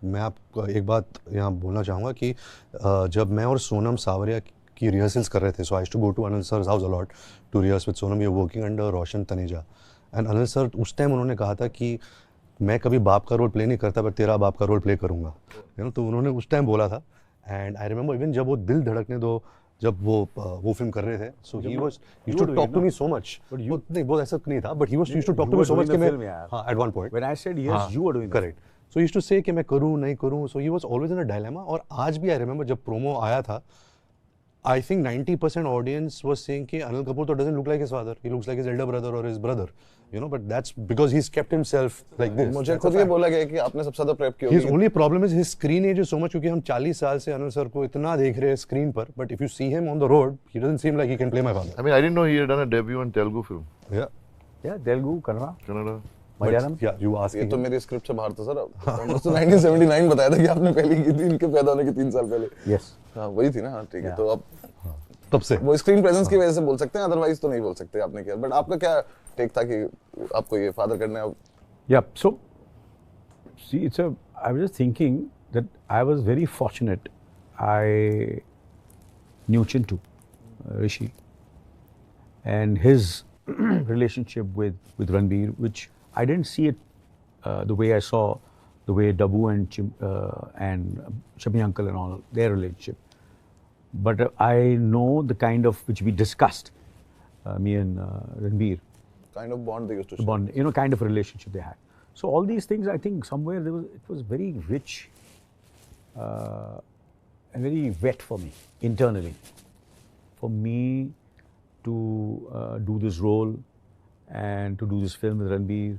मैं आपको एक बात यहाँ बोलना चाहूँगा कि जब मैं और सोनम सावरिया की रिहर्सल्स कर रहे थे, so I used to go to Anil sir's house a lot to rehearse with Sonam. We are working under Roshan Taneja and Anil sir उस टाइम उन्होंने कहा था कि मैं कभी बाप का रोल प्ले नहीं करता पर तेरा बाप का रोल प्ले करूँगा, यू नो. तो उन्होंने उस टाइम बोला था. एंड आई रिमेंबर इवन जब वो दिल धड़कने दो जब वो फिल्म कर रहे थे, so he was used to talk to me so much. नहीं वो ऐसा नहीं था, but he was used to talk to me so much कि मैं हां at one point when I said yes you were doing correct. So he used to say कि मैं करूं नहीं करूं. So he was always in a dilemma. और आज भी आई रिमेंबर जब प्रोमो आया था, I think 90% audience was saying कि Anil Kapoor तो doesn't look like his father. He looks like his elder brother or his brother, you know. But that's because he's kept himself like this. मुझे खुद ये बोला गया कि आपने सबसे ज़्यादा प्रेप किया. His only problem is his screen age is so much क्योंकि हम 40 साल से अनिल सर को इतना देख रहे हैं स्क्रीन पर. But if you see him on the road, he doesn't seem like he can play my father. I mean, I didn't know he had done a debut on Telugu film. Yeah, Telugu Kannada. Malayalam. Yeah, you ask. ये तो मेरी script से बाहर था sir. तो 1979 बताया था कि आपने पहली की थी इनके पैदा होने के 3 साल पहले. यस हाँ वही थी ना. हाँ ठीक है. तो अब तब से वो स्क्रीन प्रेजेंस की वजह से बोल सकते हैं, अदरवाइज तो नहीं बोल सकते आपने किया. बट आपका क्या टेक था कि आपको ये फादर करना है? Yeah, so see, I was just thinking that I was very fortunate. I knew Chintu, Rishi, and his relationship with Ranbir, which I didn't see it the way I saw the way Dabu and Shami Uncle and all their relationship. But I know the kind of which we discussed, me and Ranbir. Kind of bond they used to share. Bond, you know, kind of relationship they had. So all these things, I think somewhere it was very rich and very wet for me internally. For me to do this role and to do this film with Ranbir.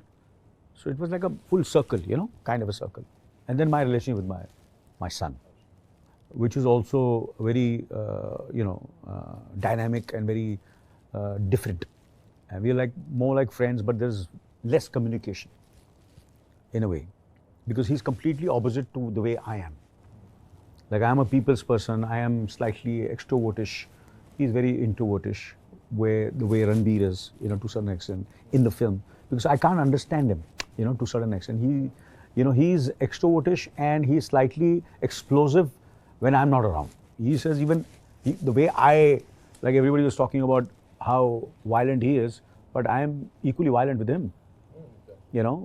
So it was like a full circle, you know, kind of a circle. And then my relationship with my son, which is also very, dynamic and very different. And we are like more like friends, but there's less communication in a way, because he's completely opposite to the way I am. Like I'm a people's person, I am slightly extrovertish, he's very introvertish, where the way Ranbir is, you know, to a certain extent in the film, because I can't understand him, you know, to a certain extent. He's extrovertish and he's slightly explosive when I'm not around. He says the way like everybody was talking about how violent he is, but I am equally violent with him. You know,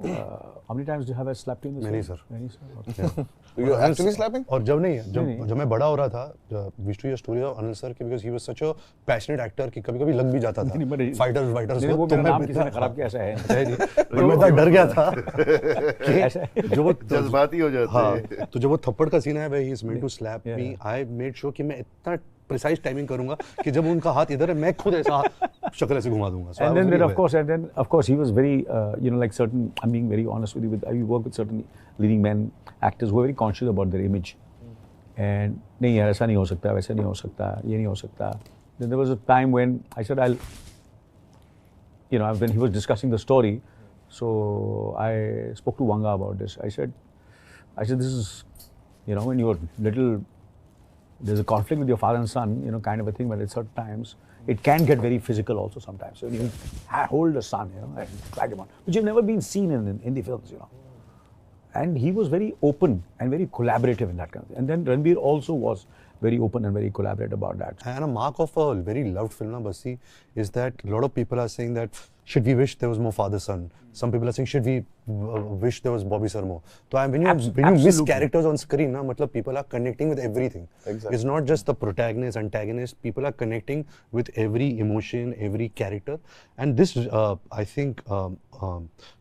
how many times have I slapped him? Many, sir. Many, sir. Okay. You actually slapping? और जब मैं बड़ा हो रहा था, we used to hear stories of Anil sir because he was such a passionate actor कि कभी-कभी लग भी जाता था. Fighters वो तो नाम किसी ने खराब किया ऐसा है. मैं डर गया था. जो वो जज्बाती हो जाते हैं. तो जब वो थप्पड़ का सीन है, where he is meant to slap me, I made sure कि मैं इतना precise timing करूँगा कि जब उनका हाथ इधर है, मैं खुद ऐसा शक्ल ऐसे घुमा दूँगा. And then of course he was very, like certain. I'm being very honest with you. I work with certain leading men, actors who are very conscious about their image. And नहीं यार ऐसा नहीं हो सकता, वैसा नहीं हो सकता, ये नहीं हो सकता. Then there was a time when I said when he was discussing the story, so I spoke to Wanga about this. I said this is, when you're little, there's a conflict with your father and son, kind of a thing, but at certain times, it can get very physical also sometimes. So you hold a son, and drag him on, which have never been seen in the films, And he was very open and very collaborative in that kind of thing. And then Ranbir also was very open and very collaborative about that. And a mark of a very loved film, Bassi, is that a lot of people are saying that, should we wish there was more father-son? Some people are saying, should we wish there was Bobby Sir more? So when you miss characters on screen, people are connecting with everything. Exactly. It's not just the protagonist, antagonist. People are connecting with every emotion, every character. And this, I think,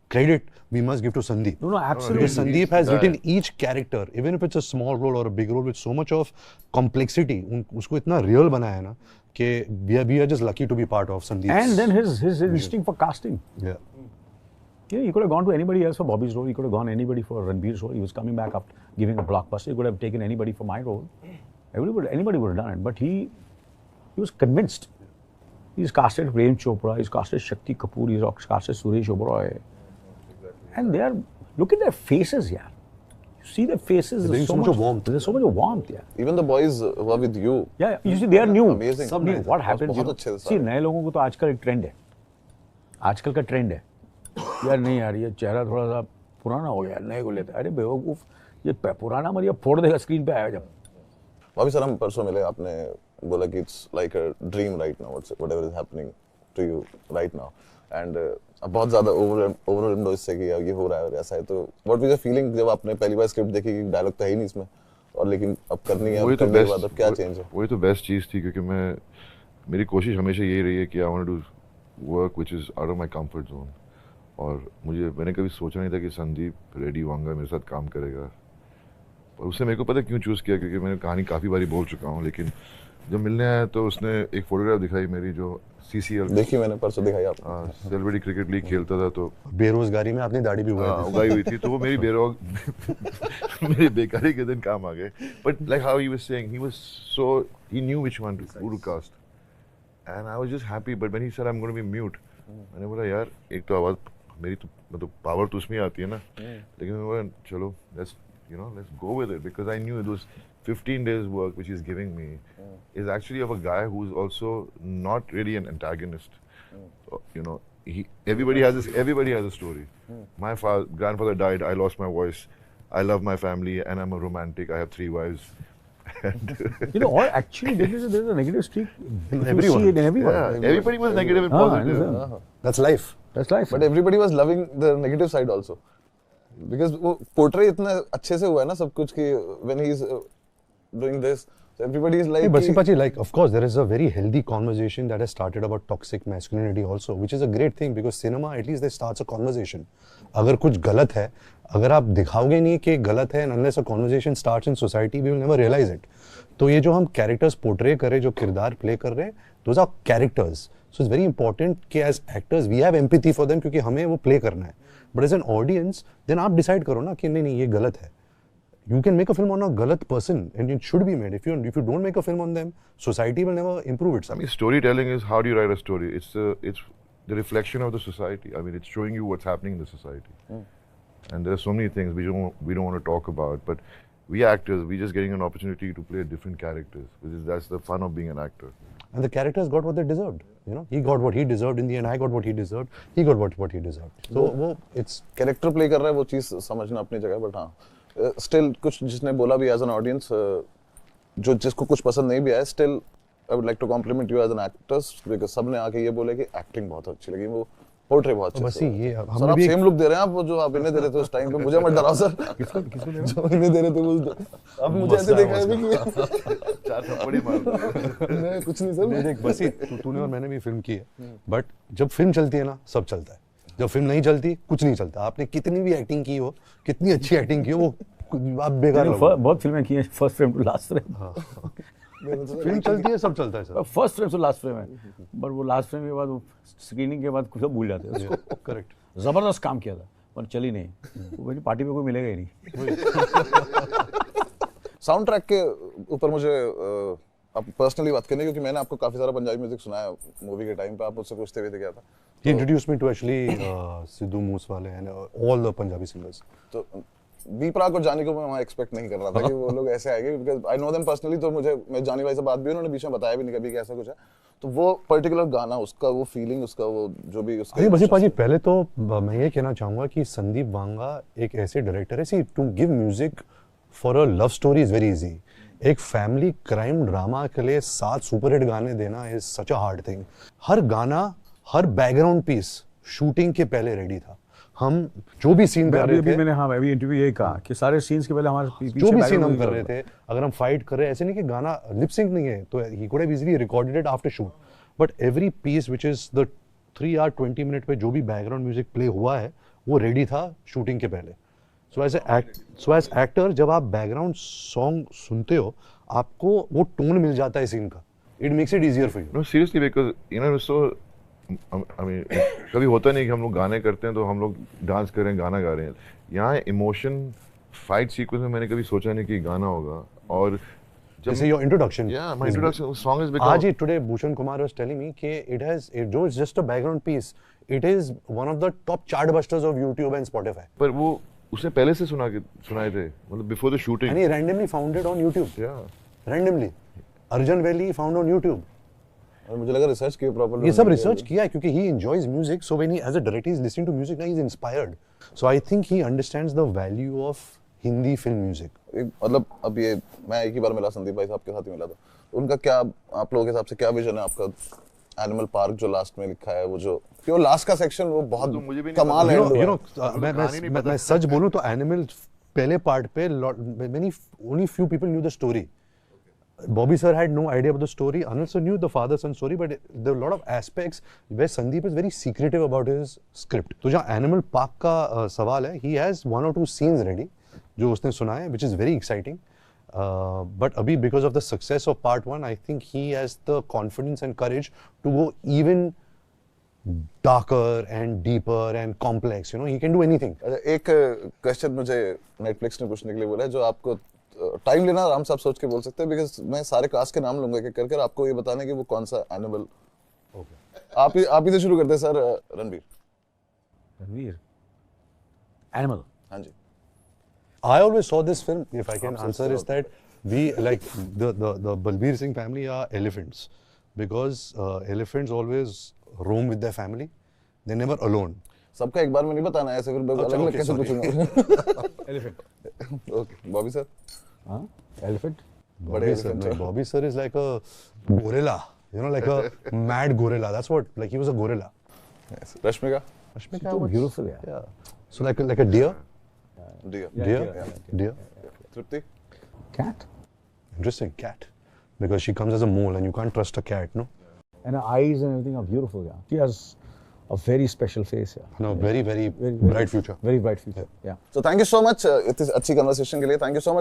credit we must give to Sandeep. No, absolutely. Because Sandeep has written each character, even if it's a small role or a big role, with so much of complexity. उसको इतना real बनाया ना कि we are just lucky to be part of Sandeep's. And then his instinct for casting. Yeah. Yeah, he could have gone to anybody else for Bobby's role. He could have gone anybody for Ranbir's role. He was coming back after giving a blockbuster. He could have taken anybody for my role. Anybody would have done it. But he was convinced. He's casted Prem Chopra. He's casted Shakti Kapoor. He's casted Suresh Oberoi. And look at their faces, yeah. You see their faces. There's so much warmth. There's so much warmth, yeah. Even the boys who are with you. Yeah, you see, they are new. Amazing. What happens? See, नए लोगों को तो आजकल एक trend है. आजकल का trend है. यार नहीं यार, ये चेहरा थोड़ा सा पुराना हो गया, नए को लेते हैं. अरे बेवकूफ, ये पुराना मरिया फोड़ देगा स्क्रीन पे आया जब। अभी सर हम परसों मिले, आपने बोला कि it's like a dream right now, whatever is happening to you right now, and बहुत ज्यादा ओवरवेल्म्ड हो इससे कि ये हो रहा है और ऐसा है, तो व्हाट वाज योर फीलिंग जब आपने पहली बार स्क्रिप्ट देखी कि डायलॉग तो है ही नहीं इसमें, और लेकिन अब करनी है, अब करने के बाद अब क्या चेंज है? वही तो बेस्ट चीज़ थी, क्योंकि मेरी कोशिश हमेशा यही रही है कि I want to work which is out of my comfort zone, और मैंने कभी सोचा नहीं था कि संदीप रेड्डी वांगा मेरे साथ काम करेगा, और उसने मेरे को पता क्यों चूज़ किया, क्योंकि मैंने कहानी काफ़ी बारी बोल चुका हूँ, लेकिन जब मिलने आया तो उसने एक फोटोग्राफ दिखाई मेरी, जो CCL देखी मैंने परसों, दिखाई आपने, सेलिब्रिटी क्रिकेट लीग खेलता था, तो बेरोजगारी में अपनी दाढ़ी भी उगाई हुई थी, तो वो मेरी मेरी बेकारी के दिन काम आ गए, but like how he was saying, he was so, he knew which one to cast, and I was just happy, but when he said I am going to be mute, मैंने बोला यार एक तो आवाज़ मेरी तो मतलब पावर तो उसमें आती है ना, लेकिन मैं बोला चलो let's go with it, because I knew those 15 days work which he's giving me is actually of a guy who's also not really an antagonist. So, everybody has a story. My grandfather died, I lost my voice, I love my family, and I'm a romantic, I have 3 wives. Or actually there's a negative streak In if you everyone. see it in everyone. Yeah, everybody was negative and positive. That's life. That's life. But everybody was loving the negative side also, because वो portray इतना अच्छे से हुआ है ना सब कुछ, कि when he is doing this, so everybody is like Bassi Pachi, like, of course, there is a very healthy conversation that has started about toxic masculinity also, which is a great thing, because cinema, at least, there starts a conversation. अगर कुछ गलत है, अगर आप दिखाओगे नहीं कि गलत है, unless a conversation starts in society, we will never realize it. तो ये जो हम कैरेक्टर्स पोर्ट्रे कर रहे, जो किरदार प्ले कर रहे, those are characters. So it's very important कि as actors we have empathy for them, क्योंकि हमें वो प्ले करना है. But as an audience, then आप डिसाइड करो ना कि नहीं ये गलत है. You can make a film on a galat person, and it should be made. If you don't make a film on them, society will never improve I itself. mean, storytelling is, how do you write a story? It's the reflection of the society. I mean, it's showing you what's happening in the society. And there are so many things we don't want to talk about, but we actors, we just getting an opportunity to play different characters, that's the fun of being an actor. And the characters got what they deserved. He got what he deserved in the end. I got what he deserved. He got what he deserved. So it's character play कर रहा है, वो चीज समझना अपनी जगह, but हाँ still कुछ जिसने बोला भी एज एन ऑडियंस, जो जिसको कुछ पसंद नहीं भी आया, still I would like to compliment you as an actress, because सबने आके ये बोले कि एक्टिंग बहुत अच्छी लगी, वो पोर्ट्रे बहुत अच्छे बस से ये सर आप सेम लुक दे रहे हैं, आप वो जो आप इन्हें दे रहे थे उस टाइम पे, मुझे मत डराओ सर, किसको दे रहे हो? जो इन्हें दे रहे थे वो अब मुझे ऐसे देखा है भी कि 4 थप्पड़ ही मार मैं कुछ नहीं सर, देख बसी, तूने और मैंने भी फिल्म की है, बट जब फिल्म चलती है ना, सब चलता है. जब फिल्म नहीं चलती, कुछ नहीं चलता. आपने कितनी भी एक्टिंग की हो, कितनी अच्छी एक्टिंग की हो, वो आप बेकार हो. बहुत फिल्में की हैं, first frame to last frame, film चलती है, सब चलता है सर. फर्स्ट फ्रेम से लास्ट फ्रेम है, बट वो लास्ट फ्रेम के बाद, वो स्क्रीनिंग के बाद कुछ भूल जाते हैं उसको. करेक्ट. जबरदस्त काम किया था पर चली नहीं, वो मेरी पार्टी में कोई मिलेगा ही नहीं. साउंड ट्रैक के ऊपर मुझे आप पर्सनली बात करनी, क्योंकि मैंने आपको काफी सारा पंजाबी म्यूजिक सुनाया मूवी के टाइम पे, आप मुझसे पूछते हुए थे क्या था. He introduced me to actually Sidhu Moosewale and all the Punjabi singers. तो बी प्राक और जानी को मैं वहाँ एक्सपेक्ट नहीं कर रहा था कि वो लोग ऐसे आएंगे, because I know them personally, तो मैं जानी भाई से बात भी उन्होंने बीच में बताया भी नहीं कभी कि ऐसा कुछ है, तो वो पर्टिकुलर गाना, उसका वो फीलिंग, उसका वो जो भी उसका. अरे बसी पाजी, पहले तो मैं ये कहना चाहूँगा कि संदीप वांगा एक ऐसे डायरेक्टर है, see to give music for a love story is very easy. एक फैमिली क्राइम ड्रामा के लिए 7 सुपरहिट गाने देना is such a hard thing. हर गाना, हर बैकग्राउंड पीस शूटिंग के पहले रेडी था. हम जो भी सीन कर रहे थे, मैंने अभी इंटरव्यू यही कहा कि सारे सीन्स के पहले हमारे पीछे जो भी सीन हम कर रहे थे, अगर हम फाइट कर रहे हैं, ऐसे नहीं कि गाना लिप सिंक नहीं है, तो he could have easily recorded it after shoot, but every piece which is the 3 hour 20 minute पे जो भी बैकग्राउंड म्यूजिक प्ले हुआ है, वो रेडी था शूटिंग के पहले. सो एज एक्टर, जब आप बैकग्राउंड सॉन्ग सुनते हो, आपको वो टोन मिल जाता है सीन का. It makes it easier for you. No, seriously, because so I mean, कभी होता नहीं कि हम लोग गाने करते हैं तो हम लोग डांस कर रहे हैं, गाना गा रहे हैं. यहाँ इमोशन फाइट सीक्वेंस में मैंने कभी सोचा नहीं कि गाना होगा. और जैसे your introduction, my introduction song is because आज ही today Bhushan Kumar was telling me कि it जो is just a background piece, it is one of the top chart busters ऑफ YouTube एंड Spotify. पर वो उसने पहले से सुनाए थे, मतलब before the shooting. And he randomly found it on YouTube. Yeah. Randomly. Arjun Valley found on YouTube. और मुझे लगा रिसर्च किया प्रॉपर. ये सब रिसर्च किया है, क्योंकि he enjoys music, so when he as a director is listening to music, now he's inspired. So I think he understands the value of Hindi film music. मतलब अब ये मैं एक ही बार मिला संदीप भाई साहब के साथ ही मिला था, उनका क्या आप लोगों के हिसाब से क्या विजन है आपका एनिमल पार्क जो लास्ट में लिखा है, वो जो वो लास्ट का सेक्शन वो बहुत तो मुझे भी नहीं कमाल है। You know, कहानी नहीं पता। मैं सच बोलूं तो एनिमल पहले पार्ट पे many only few people knew the story. Bobby sir had no idea about the story. Anil sir knew the father-son story, but there were a lot of aspects where Sandeep is very secretive about his script. तो जहाँ Animal Park का सवाल है, he has 1 or 2 scenes ready, जो उसने सुना है, which is very exciting. But अभी because of the success of part 1, I think he has the confidence and courage to go even darker and deeper and complex. You know, he can do anything. अच्छा, एक question मुझे Netflix ने पूछने के लिए बोला है, जो आपको टाइम लेना आराम से आप सोच के बोल सकते हैं, बिकॉज मैं सारे कास्ट के नाम लूंगा एक कर आपको ये बताना है कि वो कौन सा एनिमल। आप ही से शुरू करते हैं सर। रणबीर। रणवीर, एनिमल। हाँ जी। I always saw this film, if I can answer, is that we like the Balbir Singh family are elephants because elephants always roam with their family. They're never alone. सबका एक बार में नहीं बताना है, ऐसे फिर अच्छा, अलग अलग okay, कैसे sorry. पूछूंगा। एलिफेंट। Okay Bobby sir. हाँ, एलिफेंट। बड़े Bobby sir, elephant no, हैं। Bobby sir is like a gorilla, you know, like a mad gorilla. That's what, like he was a gorilla. Rashmika. Rashmika So was- beautiful, yeah. Yeah. So like a deer. Deer. Yeah, Deer. deer, Deer. Tripti. Cat. Interesting. Cat. Because she comes as a mole and you can't trust a cat, no? And her eyes and everything are beautiful, yeah. She has a very special face, yeah. No, very, very Very bright future. Very bright future, yeah. So thank you so much इतनी अच्छी conversation के लिए, thank you so much.